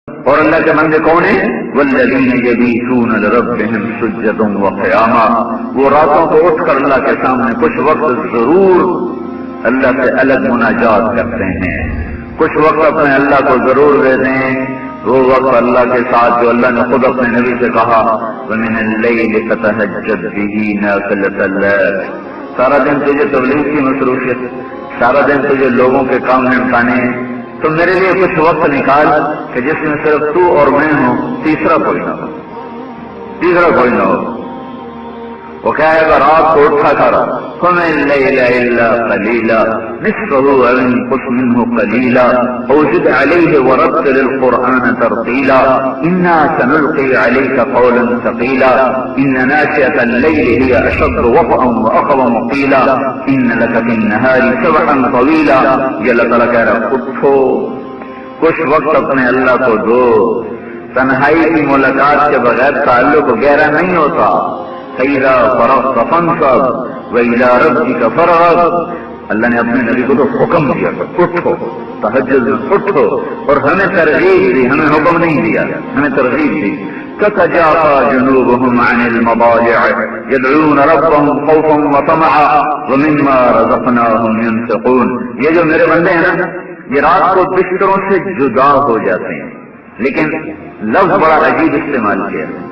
اور اللہ کے بندے کون ہیں؟ والذین یبیتون لربہم سجدا وقیاما، وہ راتوں کو اٹھ کر اللہ کے سامنے کچھ وقت ضرور اللہ سے الگ مناجات کرتے ہیں، کچھ وقت اپنے اللہ کو ضرور دیتے ہیں، وہ وقت اللہ کے ساتھ جو اللہ نے خود اپنے نبی سے کہا وَمِنَ اللَّيْلِ فَتَهَجَّدْ بِهِ نَافِلَةً لَكَ، سارا دن تجھے تبلیغ کی مصروفیت، سارا دن تجھے لوگوں کے کام نمٹانے ہیں، تو میرے لیے کچھ وقت نکال کہ جس میں صرف تو اور میں ہوں، تیسرا کوئی نہ ہو، وہ کیا ہے کہ رات کو اٹھا کر قُمِ اللَّيْلَ إِلَّا قَلِيلًا نِصْفَهُ أَوِ انقُصْ مِنْهُ قَلِيلًا أَوْ زِدْ عَلَيْهِ وَرَتِّلِ الْقُرْآنَ تَرْتِيلًا إِنَّا سَنُلْقِي عَلَيْكَ قَوْلًا ثَقِيلًا إِنَّ نَاشِئَةَ اللَّيْلِ هِيَ أَشَدُّ وَطْئًا وَأَقْوَمُ قِيلًا إِنَّ لَكَ فِي النَّهَارِ سَبْحًا طَوِيلًا۔ یہ اللہ تعالیٰ کہہ رہا اٹھو، کچھ وقت اپنے اللہ کو دو، تنہائی کی ملاقات کے بغیر تعلق گہرا نہیں ہوتا۔ فَإِذَا فَرَغْتَ فَانصَبْ وَإِلَىٰ رَبِّكَ فَارْغَب، اللہ نے اپنے نبی کو تو حکم دیا کہ اٹھو، تہجد میں اٹھو، اور ہمیں ترغیب دی، ہمیں حکم نہیں دیا، ہمیں ترغیب دی۔ تَتَجَافَىٰ جُنُوبُهُمْ عَنِ الْمَضَاجِعِ يَدْعُونَ رَبَّهُمْ خَوْفًا وَطَمَعًا وَمِمَّا رَزَقْنَاهُمْ يُنفِقُونَ۔ یہ جو میرے بندے ہیں نا، یہ رات کو بستروں سے جدا ہو جاتے ہیں، لیکن لفظ بڑا عجیب استعمال کیا ہے۔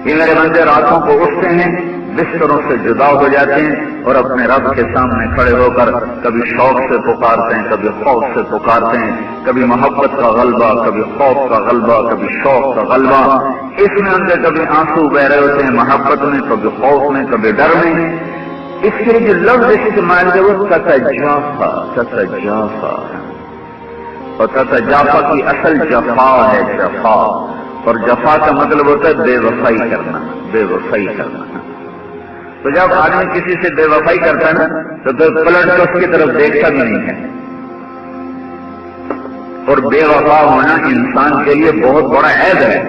یہ میرے بندے راتوں کو اٹھتے ہیں، بستروں سے جدا ہو جاتے ہیں، اور اپنے رب کے سامنے کھڑے ہو کر کبھی شوق سے پکارتے ہیں، کبھی خوف سے پکارتے ہیں، کبھی محبت کا غلبہ، کبھی خوف کا غلبہ، کبھی شوق کا غلبہ، اس میں ان کے کبھی آنسو بہ رہے ہوتے ہیں محبت میں، کبھی خوف میں، کبھی ڈر میں۔ اس کے جو لفظ استعمال ہے وہ تتجافا ہے، اور تتجافا کی اصل جفا ہے، جفا، اور جفا کا مطلب ہوتا ہے بے وفائی کرنا، بے وفائی کرنا۔ تو جب آدمی کسی سے بے وفائی کرتا ہے نا تو پھر پلٹ کر اس کی طرف دیکھتا بھی نہیں ہے، اور بے وفا ہونا انسان کے لیے بہت بڑا عیب ہے۔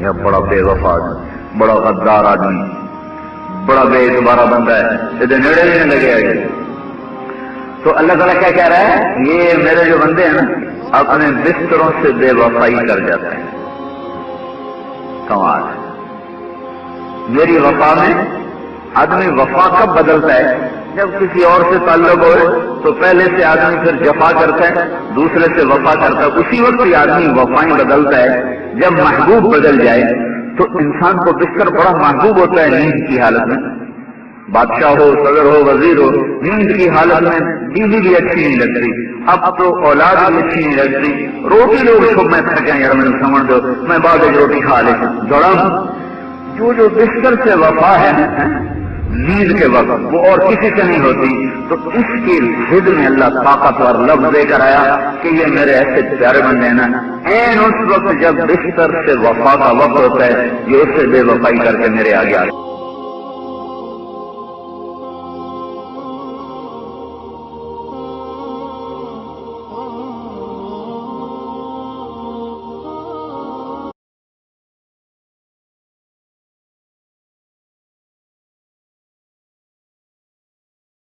یہ بڑا بے وفا آدمی، بڑا غدار آدمی، بڑا بے اعتبارہ بندہ ہے، ادھر نیڑے بھی نہیں لگے گا۔ تو اللہ تعالیٰ کیا کہہ رہا ہے؟ یہ میرے جو بندے ہیں نا اپنے بستروں سے بے وفائی کر جاتے ہیں۔ کمال میری وفا میں آدمی وفا کب بدلتا ہے؟ جب کسی اور سے تعلق ہوئے تو پہلے سے آدمی پھر جفا کرتا ہے، دوسرے سے وفا کرتا ہے، اسی وقت ہی آدمی وفائیں بدلتا ہے۔ جب محبوب بدل جائے تو انسان کو بستر بڑا محبوب ہوتا ہے نیند کی حالت میں، بادشاہ ہو، صدر ہو، وزیر ہو، نیند کی حالت میں بیوی بھی اچھی نہیں لگتی، اب تو اولاد بھی اچھی نہیں لگتی، روٹی لوگ صبح میں تھکے یار میں سمجھ دو میں بعد ایک روٹی کھا لیتا ہوں، دوڑا جو بستر سے وفا ہے نیند کے وقت وہ اور کسی سے نہیں ہوتی۔ تو اس کی ضد میں اللہ طاقتور لفظ دے کر آیا کہ یہ میرے ایسے پیارے بندے ہیں نا، این اس وقت جب بستر سے وفا کا وقت ہوتا ہے یہ اس سے بے وفائی کر کے میرے آگے آ